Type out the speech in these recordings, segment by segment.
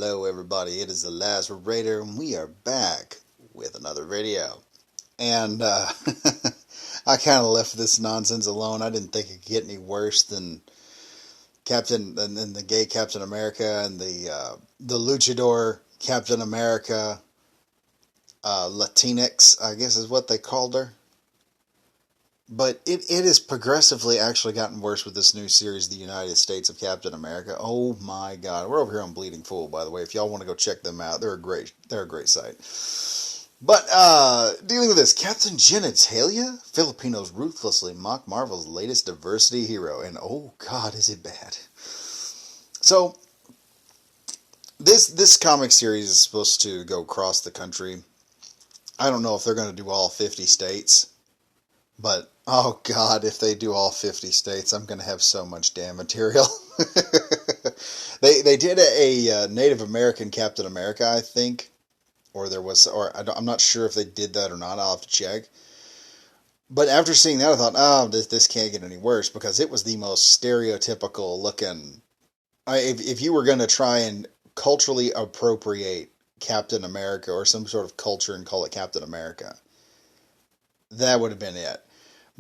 Hello everybody, it is the Last Raider, and we are back with another video. And I kind of left this nonsense alone. I didn't think it could get any worse than the gay Captain America and the luchador Captain America, Latinx, I guess is what they called her. But it has progressively actually gotten worse with this new series, The United States of Captain America. Oh my God. We're over here on Bleeding Fool, by the way. If y'all want to go check them out, they're a great site. But, dealing with this, Captain Genitalia? Filipinos ruthlessly mock Marvel's latest diversity hero. And oh God, is it bad. So, this comic series is supposed to go across the country. I don't know if they're going to do all 50 states. But, oh God, if they do all 50 states, I'm going to have so much damn material. They did a Native American Captain America, I think. I'm not sure if they did that or not. I'll have to check. But after seeing that, I thought, oh, this can't get any worse, because it was the most stereotypical looking. If you were going to try and culturally appropriate Captain America or some sort of culture and call it Captain America, that would have been it.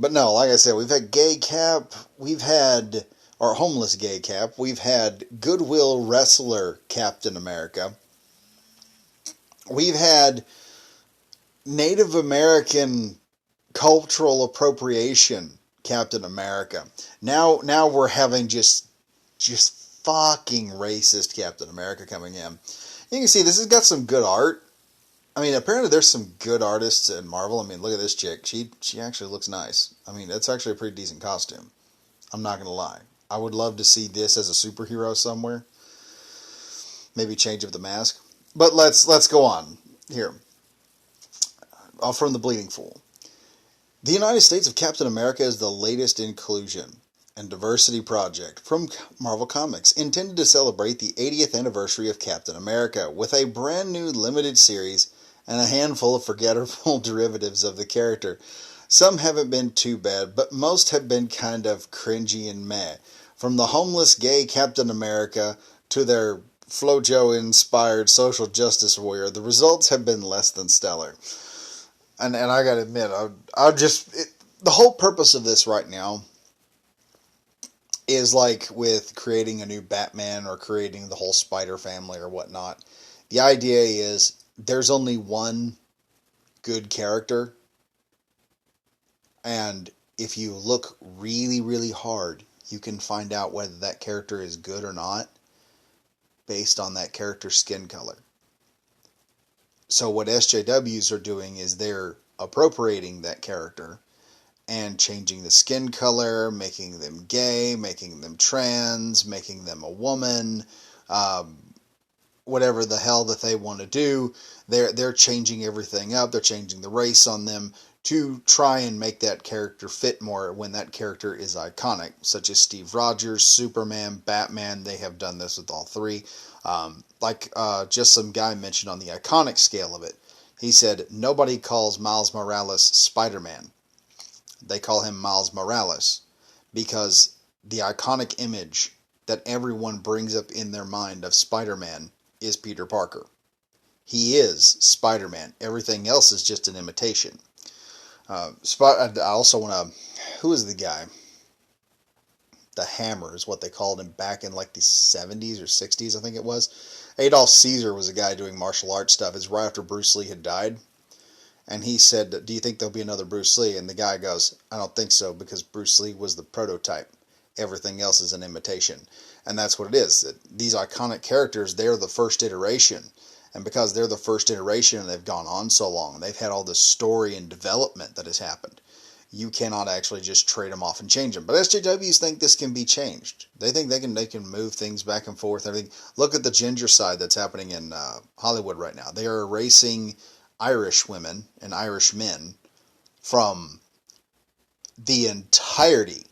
But no, like I said, we've had gay Cap, we've had our homeless gay Cap, we've had Goodwill wrestler Captain America, we've had Native American cultural appropriation Captain America. Now we're having just fucking racist Captain America coming in. You can see this has got some good art. I mean, apparently there's some good artists in Marvel. I mean, look at this chick. She actually looks nice. I mean, it's actually a pretty decent costume. I'm not going to lie. I would love to see this as a superhero somewhere. Maybe change of the mask. But let's go on here. From the Bleeding Fool. The United States of Captain America is the latest inclusion and diversity project from Marvel Comics, intended to celebrate the 80th anniversary of Captain America with a brand new limited series and a handful of forgettable derivatives of the character. Some haven't been too bad, but most have been kind of cringy and meh. From the homeless gay Captain America to their Flojo-inspired social justice warrior, the results have been less than stellar. And I gotta admit, the whole purpose of this right now is like with creating a new Batman or creating the whole Spider family or whatnot. The idea is there's only one good character, and if you look really, really hard, you can find out whether that character is good or not based on that character's skin color. So what SJWs are doing is they're appropriating that character and changing the skin color, making them gay, making them trans, making them a woman, whatever the hell that they want to do. They're changing everything up. They're changing the race on them to try and make that character fit more when that character is iconic, such as Steve Rogers, Superman, Batman. They have done this with all three. Just some guy mentioned on the iconic scale of it. He said, nobody calls Miles Morales Spider-Man. They call him Miles Morales because the iconic image that everyone brings up in their mind of Spider-Man is Peter Parker. He is Spider-Man. Everything else is just an imitation. I also want to... Who is the guy? The Hammer is what they called him back in like the 70s or 60s, I think it was. Adolf Caesar was a guy doing martial arts stuff. It's right after Bruce Lee had died. And he said, do you think there'll be another Bruce Lee? And the guy goes, I don't think so, because Bruce Lee was the prototype. Everything else is an imitation. And that's what it is. These iconic characters, they're the first iteration. And because they're the first iteration and they've gone on so long, they've had all this story and development that has happened, you cannot actually just trade them off and change them. But SJWs think this can be changed. They think they can move things back and forth. Everything. Look at the ginger side that's happening in Hollywood right now. They are erasing Irish women and Irish men from the entirety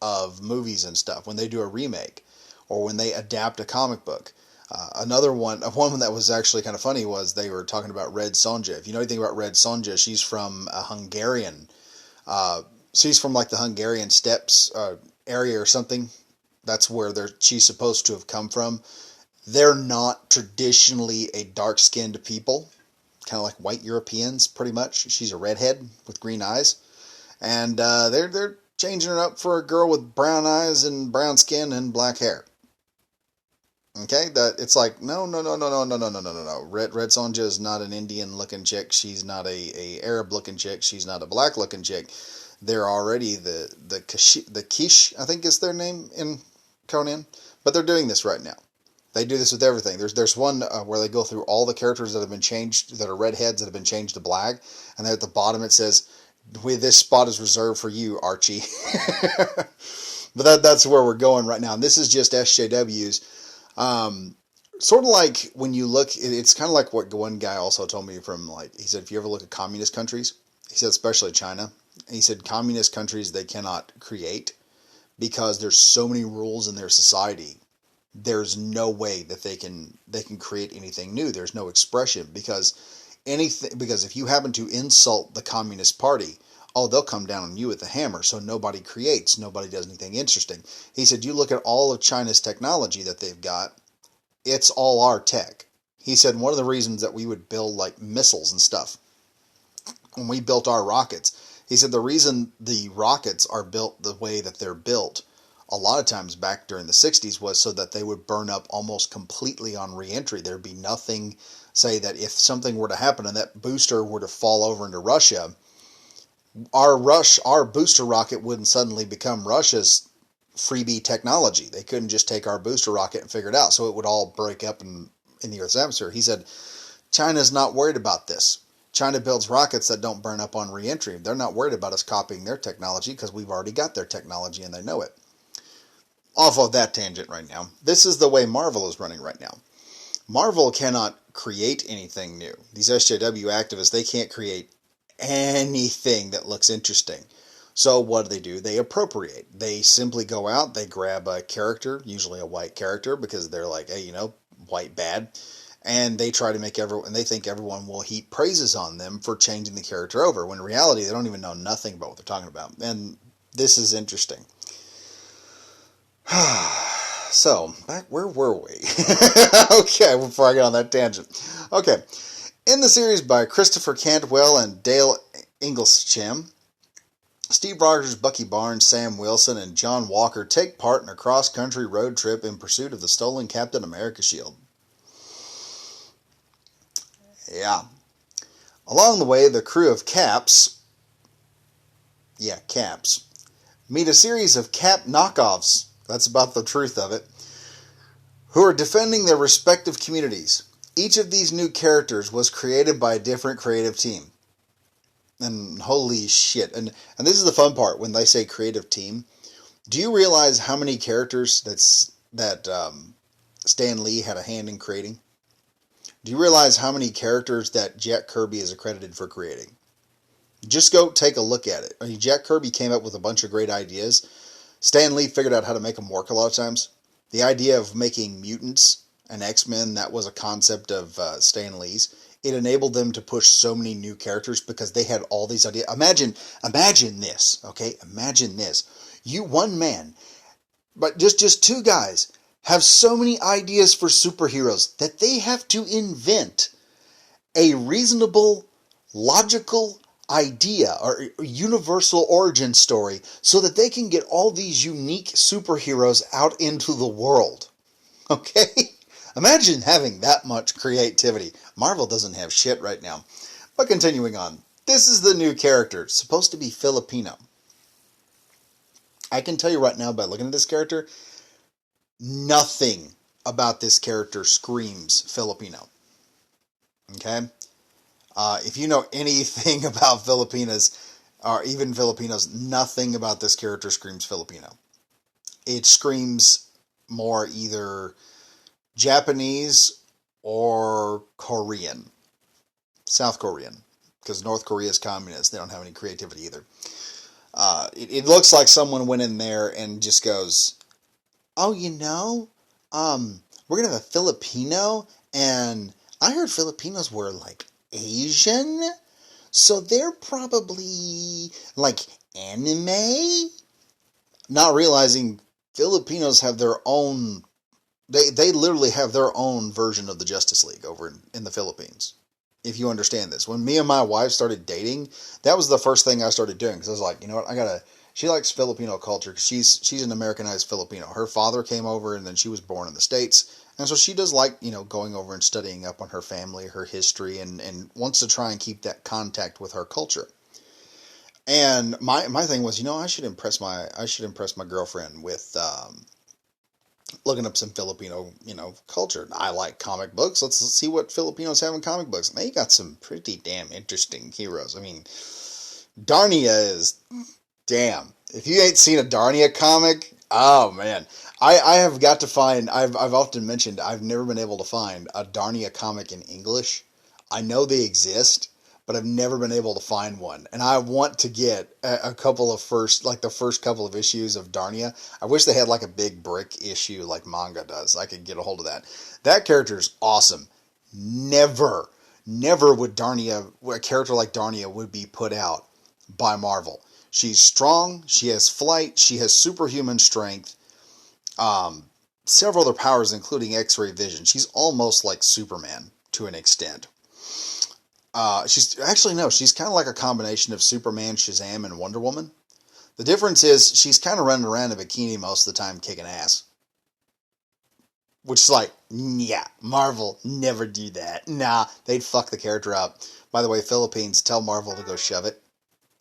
of movies and stuff when they do a remake or when they adapt a comic book. Another one that was actually kind of funny was they were talking about Red Sonja. If you know anything about Red Sonja, she's from a Hungarian. She's from like the Hungarian steppes area or something. That's where she's supposed to have come from. They're not traditionally a dark-skinned people, kind of like white Europeans, pretty much. She's a redhead with green eyes, and they're changing her up for a girl with brown eyes and brown skin and black hair. Okay, that it's like no. Red Sonja is not an Indian looking chick. She's not a Arab looking chick. She's not a black looking chick. They're already the Kish, I think is their name in Conan, but they're doing this right now. They do this with everything. There's one where they go through all the characters that have been changed, that are redheads that have been changed to black, and then at the bottom it says, "This spot is reserved for you, Archie." But that's where we're going right now. And this is just SJWs. Sort of like when you look, it's kind of like what one guy also told me from, like, he said, if you ever look at communist countries, he said, especially China, he said communist countries, they cannot create because there's so many rules in their society. There's no way that they can create anything new. There's no expression because if you happen to insult the Communist Party, oh, they'll come down on you with the hammer. So nobody creates, nobody does anything interesting. He said, you look at all of China's technology that they've got, it's all our tech. He said one of the reasons that we would build like missiles and stuff when we built our rockets, he said the reason the rockets are built the way that they're built a lot of times back during the 60s was so that they would burn up almost completely on re-entry. There'd be nothing, say that if something were to happen and that booster were to fall over into Russia, our booster rocket wouldn't suddenly become Russia's freebie technology. They couldn't just take our booster rocket and figure it out, so it would all break up in the Earth's atmosphere. He said, China's not worried about this. China builds rockets that don't burn up on re-entry. They're not worried about us copying their technology because we've already got their technology and they know it. Off of that tangent right now, this is the way Marvel is running right now. Marvel cannot create anything new. These SJW activists, they can't create anything that looks interesting. So what do? They appropriate. They simply go out, they grab a character, usually a white character, because they're like, hey, white bad, and they try to make everyone, and they think everyone will heap praises on them for changing the character over, when in reality they don't even know nothing about what they're talking about. And this is interesting. So, back where were we? Okay, before I get on that tangent. Okay, in the series by Christopher Cantwell and Dale Inglesham, Steve Rogers, Bucky Barnes, Sam Wilson, and John Walker take part in a cross-country road trip in pursuit of the stolen Captain America shield. Yeah. Along the way, the crew of Caps, meet a series of Cap knockoffs, that's about the truth of it, who are defending their respective communities. Each of these new characters was created by a different creative team. And holy shit. And this is the fun part when they say creative team. Do you realize how many characters that Stan Lee had a hand in creating? Do you realize how many characters that Jack Kirby is accredited for creating? Just go take a look at it. I mean, Jack Kirby came up with a bunch of great ideas. Stan Lee figured out how to make them work a lot of times. The idea of making mutants and X-Men, that was a concept of Stan Lee's. It enabled them to push so many new characters because they had all these ideas. Imagine this, okay? Imagine this. You, one man, but just two guys, have so many ideas for superheroes that they have to invent a reasonable, logical idea or universal origin story so that they can get all these unique superheroes out into the world. Okay? Imagine having that much creativity. Marvel doesn't have shit right now. But continuing on. This is the new character. It's supposed to be Filipino. I can tell you right now by looking at this character, nothing about this character screams Filipino. Okay? If you know anything about Filipinas, or even Filipinos, nothing about this character screams Filipino. It screams more either Japanese or Korean. South Korean. Because North Korea is communist. They don't have any creativity either. It looks like someone went in there and just goes, oh, we're going to have a Filipino, and I heard Filipinos were like Asian, so they're probably like anime? Not realizing Filipinos have their own They literally have their own version of the Justice League over in the Philippines. If you understand this, when me and my wife started dating, that was the first thing I started doing because I was like, you know what, I gotta. She likes Filipino culture because she's an Americanized Filipino. Her father came over and then she was born in the States, and so she does like going over and studying up on her family, her history, and wants to try and keep that contact with her culture. And my thing was, I should impress my girlfriend with looking up some Filipino, culture. I like comic books. Let's see what Filipinos have in comic books. And they got some pretty damn interesting heroes. I mean, Darnia is damn. If you ain't seen a Darnia comic, oh man. I have got to find, I've often mentioned, I've never been able to find a Darnia comic in English. I know they exist, but I've never been able to find one. And I want to get a couple of the first couple of issues of Darnia. I wish they had like a big brick issue like manga does. I could get a hold of that. That character is awesome. Never, never would a character like Darnia would be put out by Marvel. She's strong, she has flight, she has superhuman strength, several other powers including X-ray vision. She's almost like Superman to an extent. She's kind of like a combination of Superman, Shazam, and Wonder Woman. The difference is she's kind of running around in a bikini most of the time kicking ass. Which is like, yeah, Marvel never do that. Nah, they'd fuck the character up. By the way, Philippines, tell Marvel to go shove it.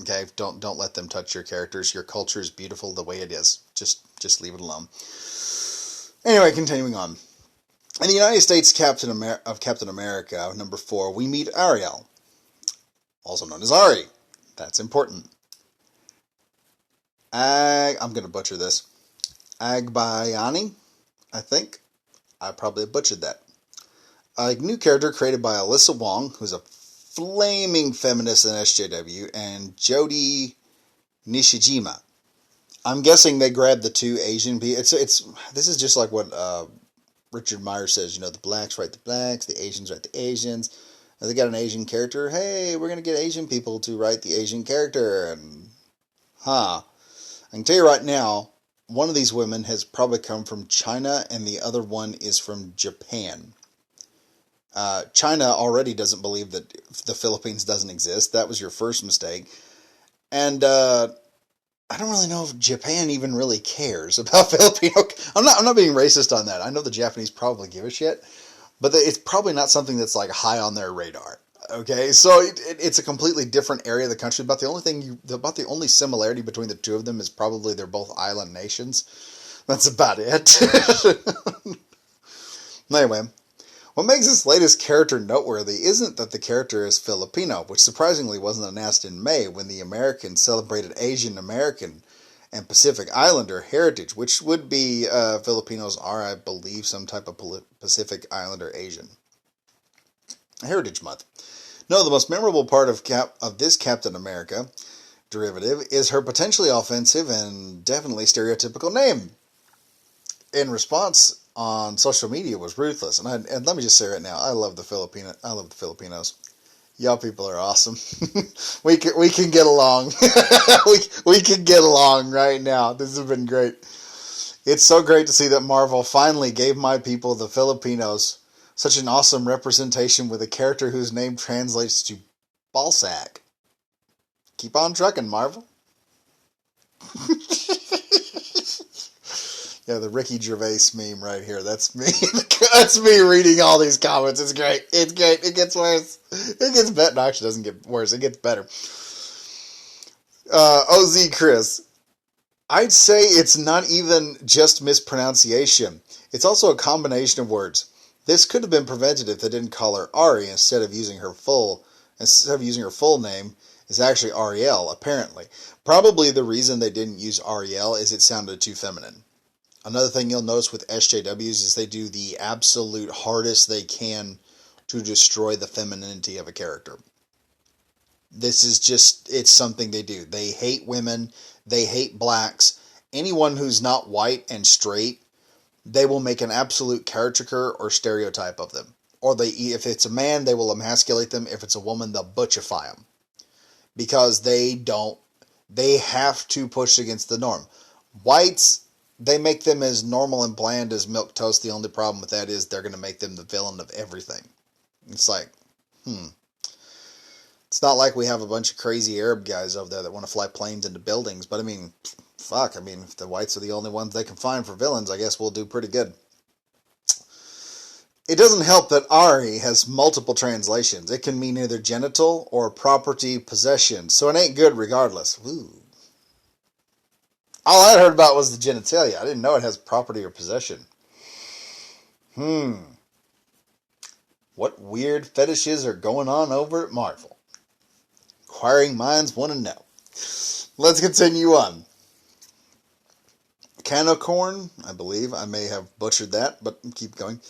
Okay, don't let them touch your characters. Your culture is beautiful the way it is. Just leave it alone. Anyway, continuing on. In the United States Captain America, number 4, we meet Ariel, also known as Ari. That's important. I'm going to butcher this. Agbayani, I think. I probably butchered that. A new character created by Alyssa Wong, who's a flaming feminist in SJW, and Jody Nishijima. I'm guessing they grabbed the two Asian people. This is just like what Richard Meyer says, the blacks write the blacks, the Asians write the Asians. And they got an Asian character. Hey, we're going to get Asian people to write the Asian character. And, I can tell you right now, one of these women has probably come from China, and the other one is from Japan. China already doesn't believe that the Philippines doesn't exist. That was your first mistake. And I don't really know if Japan even really cares about Filipino. I'm not being racist on that. I know the Japanese probably give a shit, but it's probably not something that's like high on their radar. Okay, so it's a completely different area of the country. About the only similarity between the two of them is probably they're both island nations. That's about it. Anyway, what makes this latest character noteworthy isn't that the character is Filipino, which surprisingly wasn't announced in May when the Americans celebrated Asian American and Pacific Islander heritage, which would be Filipinos are, I believe, some type of Pacific Islander Asian Heritage Month. No, the most memorable part of this Captain America derivative is her potentially offensive and definitely stereotypical name. In response on social media was ruthless, and let me just say right now, I love the Filipinos. Y'all people are awesome. we can get along. we can get along right now. This has been great. It's so great to see that Marvel finally gave my people, the Filipinos, such an awesome representation with a character whose name translates to ballsack. Keep on trucking, Marvel. Yeah, the Ricky Gervais meme right here. That's me. That's me reading all these comments. It's great. It's great. It gets worse. It gets better. No, actually, it doesn't get worse. It gets better. OZ Chris. I'd say it's not even just mispronunciation. It's also a combination of words. This could have been prevented if they didn't call her Ari instead of using her full name. Is actually Ariel, apparently. Probably the reason they didn't use Ariel is it sounded too feminine. Another thing you'll notice with SJWs is they do the absolute hardest they can to destroy the femininity of a character. This is just, it's something they do. They hate women. They hate blacks. Anyone who's not white and straight, they will make an absolute caricature or stereotype of them. Or if it's a man, they will emasculate them. If it's a woman, they'll butchify them. Because they have to push against the norm. Whites they make them as normal and bland as milk toast. The only problem with that is they're going to make them the villain of everything. It's like, It's not like we have a bunch of crazy Arab guys over there that want to fly planes into buildings. But I mean, fuck. I mean, if the whites are the only ones they can find for villains, I guess we'll do pretty good. It doesn't help that Ari has multiple translations. It can mean either genital or property possession, so it ain't good regardless. Ooh. All I heard about was the genitalia. I didn't know it has property or possession. What weird fetishes are going on over at Marvel? Inquiring minds want to know. Let's continue on. Canocorn, I believe. I may have butchered that, but keep going.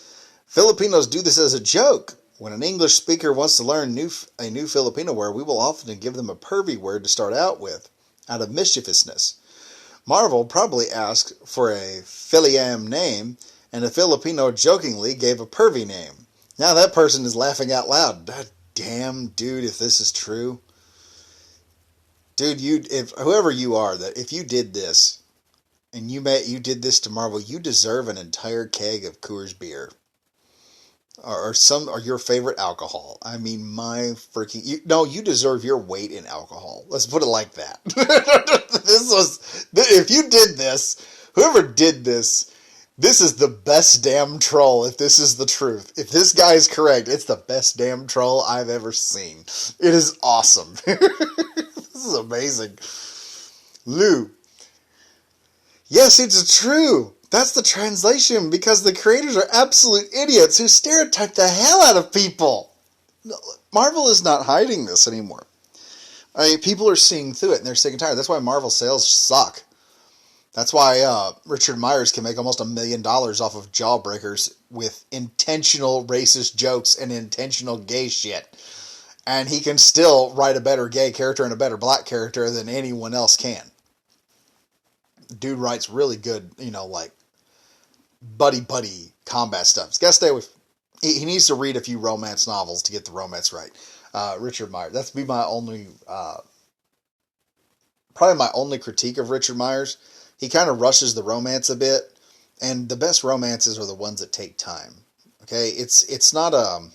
Filipinos do this as a joke. When an English speaker wants to learn a new Filipino word, we will often give them a pervy word to start out with, out of mischievousness. Marvel probably asked for a Filiam name, and a Filipino jokingly gave a pervy name. Now that person is laughing out loud. Damn, dude, if this is true. Dude, if whoever you are, that if you did this, and you did this to Marvel, you deserve an entire keg of Coors beer. Or your favorite alcohol. I mean, you deserve your weight in alcohol. Let's put it like that. If you did this, whoever did this is the best damn troll. If this is the truth, if this guy is correct, it's the best damn troll I've ever seen. It is awesome. This is amazing. Lou. Yes, it's true. That's the translation, because the creators are absolute idiots who stereotype the hell out of people. Marvel is not hiding this anymore. I mean, people are seeing through it, and they're sick and tired. That's why Marvel sales suck. That's why Richard Myers can make almost $1 million off of Jawbreakers with intentional racist jokes and intentional gay shit. And he can still write a better gay character and a better black character than anyone else can. Dude writes really good, like buddy combat stuff. He's got to stay with. He needs to read a few romance novels to get the romance right. Richard Myers. That's be my only, probably my only critique of Richard Myers. He kind of rushes the romance a bit, and the best romances are the ones that take time. Okay, it's not a, how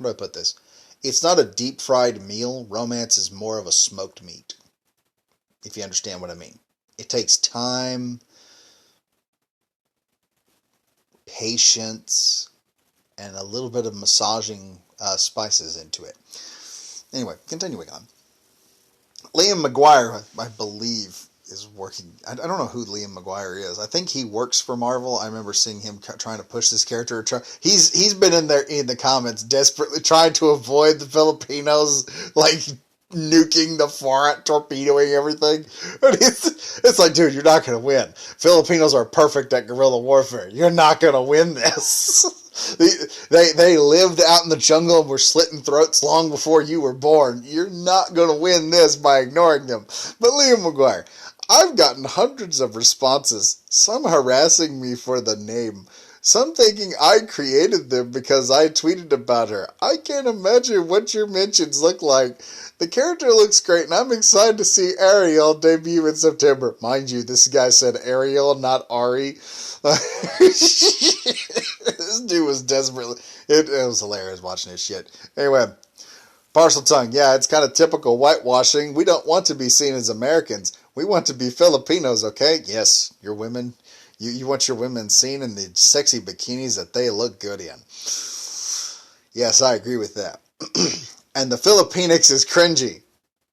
do I put this? It's not a deep fried meal. Romance is more of a smoked meat, if you understand what I mean. It takes time, patience, and a little bit of massaging spices into it. Anyway, continuing on. Liam McGuire, I believe, is working. I don't know who Liam McGuire is. I think he works for Marvel. I remember seeing him trying to push this character. He's been in there in the comments desperately trying to avoid the Filipinos, like nuking the fort, torpedoing everything. And it's like, dude, you're not going to win. Filipinos are perfect at guerrilla warfare. You're not going to win this. They lived out in the jungle and were slitting throats long before you were born. You're not going to win this by ignoring them. But Liam McGuire, I've gotten hundreds of responses, some harassing me for the name, some thinking I created them because I tweeted about her. I can't imagine what your mentions look like. The character looks great, and I'm excited to see Ariel debut in September. Mind you, this guy said Ariel, not Ari. This dude was desperately... It was hilarious watching this shit. Anyway, Parcel Tongue. Yeah, it's kind of typical whitewashing. We don't want to be seen as Americans. We want to be Filipinos, okay? Yes, your women... You want your women seen in the sexy bikinis that they look good in. Yes, I agree with that. And the Filipinx is cringy.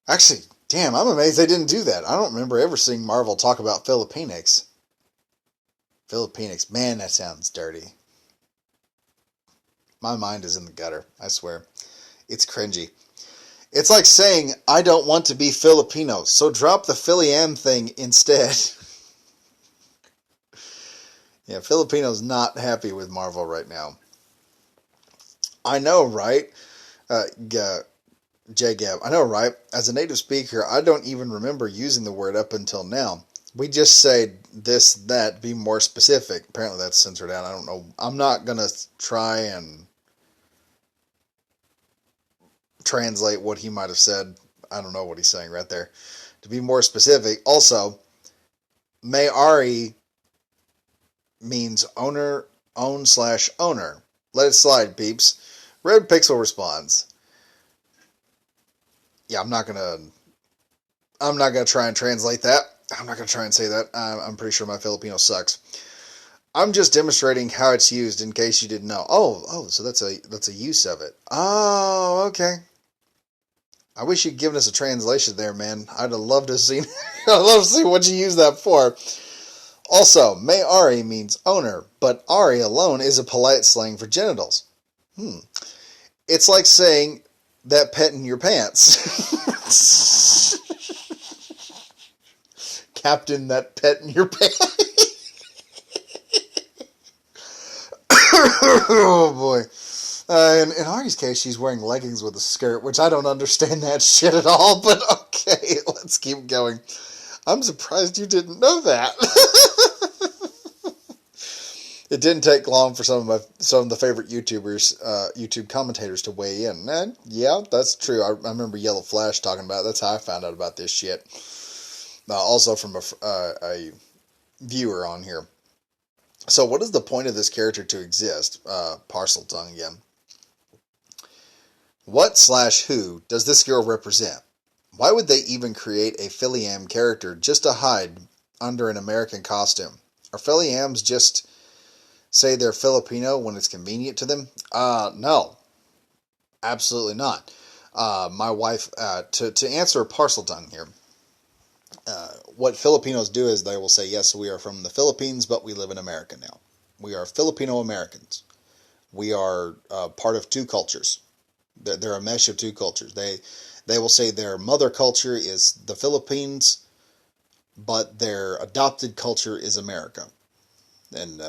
Actually, damn, I'm amazed they didn't do that. I don't remember ever seeing Marvel talk about Filipinx. Filipinx, man, that sounds dirty. My mind is in the gutter, I swear. It's cringy. It's like saying, I don't want to be Filipino, so drop the Philly-am thing instead. Yeah, Filipinos not happy with Marvel right now. I know, right? J-Gab, I know, right? As a native speaker, I don't even remember using the word up until now. We just say this, that, be more specific. Apparently that's censored out. I don't know. I'm not going to try and translate what he might have said. I don't know what he's saying right there. To be more specific, also, may Ari means owner, own/owner. Let it slide, peeps. Red Pixel responds, yeah, I'm not gonna try and translate that. I'm not gonna try and say that. I'm pretty sure my Filipino sucks. I'm just demonstrating how it's used in case you didn't know. So that's a use of it. Oh, okay. I wish you'd given us a translation there, man. I'd have loved to see. I'd love to see what you use that for. Also, may-ari means owner, but ari alone is a polite slang for genitals. It's like saying that pet in your pants. Captain, that pet in your pants. Oh boy. In Ari's case, she's wearing leggings with a skirt, which I don't understand that shit at all, but okay, let's keep going. I'm surprised you didn't know that. It didn't take long for some of the favorite YouTubers, YouTube commentators to weigh in. And yeah, that's true. I remember Yellow Flash talking about it. That's how I found out about this shit. Also from a viewer on here. So what is the point of this character to exist? Parcel tongue again. What/who does this girl represent? Why would they even create a Filiam character just to hide under an American costume? Are Filiams just say they're Filipino when it's convenient to them? No. Absolutely not. My wife, to answer Parcel tongue here, what Filipinos do is they will say, yes, we are from the Philippines, but we live in America now. We are Filipino Americans. We are part of two cultures. They're a mesh of two cultures. They will say their mother culture is the Philippines, but their adopted culture is America. And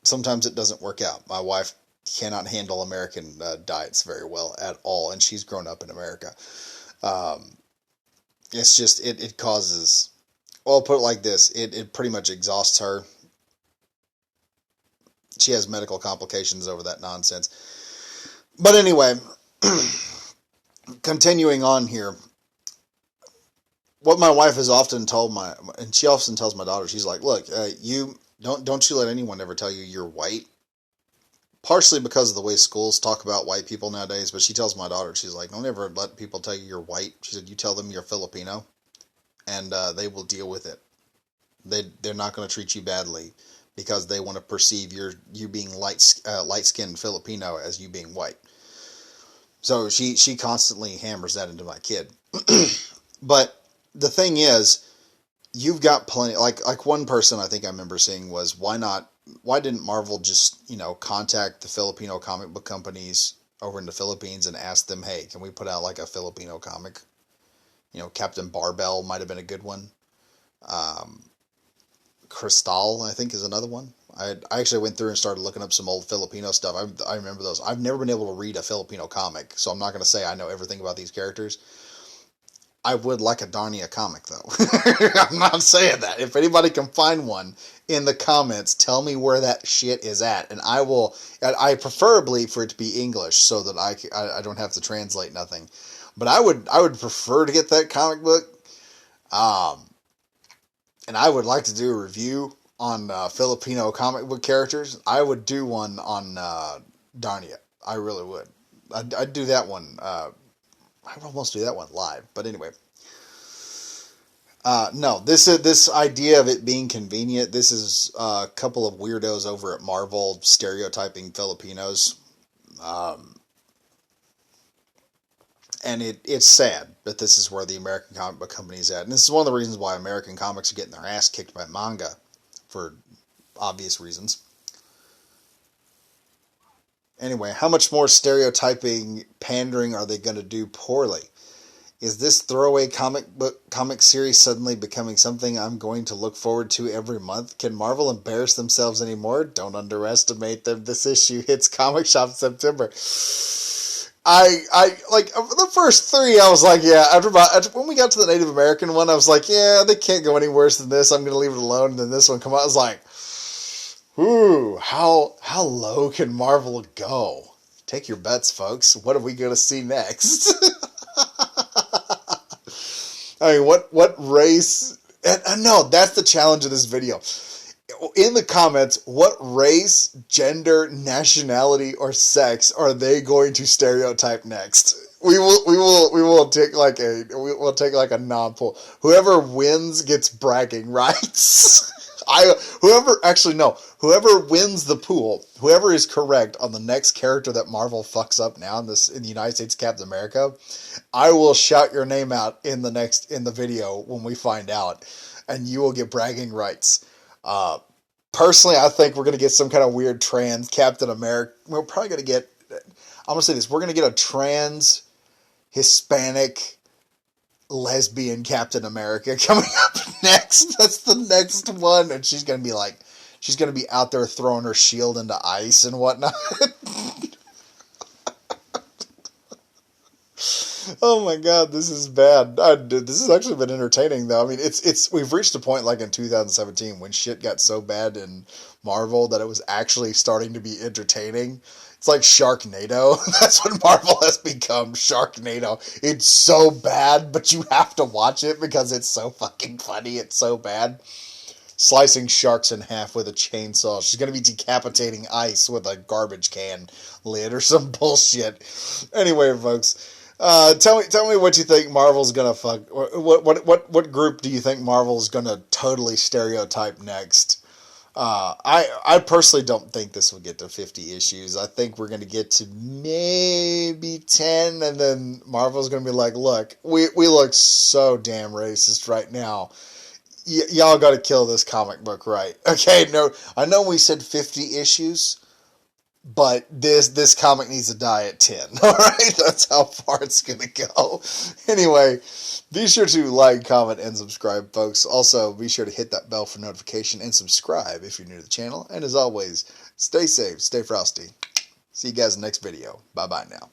sometimes it doesn't work out. My wife cannot handle American diets very well at all, and she's grown up in America. It's just, it causes, well, I'll put it like this, it pretty much exhausts her. She has medical complications over that nonsense. But anyway, continuing on here, what my wife has often told and she often tells my daughter, she's like, look, you don't you let anyone ever tell you you're white. Partially because of the way schools talk about white people nowadays, but she tells my daughter, she's like, don't ever let people tell you you're white. She said, you tell them you're Filipino, and they will deal with it. They're not going to treat you badly because they want to perceive you being light-skinned Filipino as you being white. So she constantly hammers that into my kid. But the thing is, you've got plenty, like one person I think I remember seeing was, why didn't Marvel just, contact the Filipino comic book companies over in the Philippines and ask them, hey, can we put out like a Filipino comic? Captain Barbell might have been a good one. Cristal, I think, is another one. I actually went through and started looking up some old Filipino stuff. I remember those. I've never been able to read a Filipino comic, so I'm not going to say I know everything about these characters. I would like a Darnia comic, though. I'm not saying that. If anybody can find one in the comments, tell me where that shit is at, and I preferably for it to be English so that I don't have to translate nothing. But I would prefer to get that comic book. And I would like to do a review on Filipino comic book characters. I would do one on Darnia. I really would. I'd do that one. I'd almost do that one live. But anyway. No, this idea of it being convenient, this is a couple of weirdos over at Marvel stereotyping Filipinos. And it's sad that this is where the American comic book company is at. And this is one of the reasons why American comics are getting their ass kicked by manga, for obvious reasons. Anyway, how much more stereotyping, pandering are they going to do poorly? Is this throwaway comic series suddenly becoming something I'm going to look forward to every month? Can Marvel embarrass themselves anymore? Don't underestimate them. This issue hits Comic Shop in September. I like the first three. I was like, yeah. After when we got to the Native American one, I was like, yeah, they can't go any worse than this. I'm gonna leave it alone. And then this one come out. I was like, ooh, how low can Marvel go? Take your bets, folks. What are we gonna see next? I mean, what race? And no, that's the challenge of this video. in the comments, what race, gender, nationality, or sex are they going to stereotype next? We will take like a non-poll. Whoever wins gets bragging rights. Whoever wins the pool, whoever is correct on the next character that Marvel fucks up now in the United States Captain America, I will shout your name out in the video when we find out, and you will get bragging rights. Personally, I think we're going to get some kind of weird trans Captain America. We're probably going to get, I'm going to say this, we're going to get a trans Hispanic lesbian Captain America coming up next. That's the next one. And she's going to be out there throwing her shield into ice and whatnot. Oh my god, this is bad. This has actually been entertaining, though. I mean, we've reached a point like in 2017 when shit got so bad in Marvel that it was actually starting to be entertaining. It's like Sharknado. That's what Marvel has become, Sharknado. It's so bad, but you have to watch it because it's so fucking funny. It's so bad. Slicing sharks in half with a chainsaw. She's going to be decapitating ice with a garbage can lid or some bullshit. Anyway, folks. Tell me what you think Marvel's gonna fuck. What group do you think Marvel's gonna totally stereotype next? I personally don't think this will get to 50 issues. I think we're gonna get to maybe 10, and then Marvel's gonna be like, look, we look so damn racist right now. Y'all got to kill this comic book, right? Okay, no, I know we said 50 issues. But this comic needs to die at 10. Alright? That's how far it's going to go. Anyway, be sure to like, comment, and subscribe, folks. Also, be sure to hit that bell for notification and subscribe if you're new to the channel. And as always, stay safe, stay frosty. See you guys in the next video. Bye-bye now.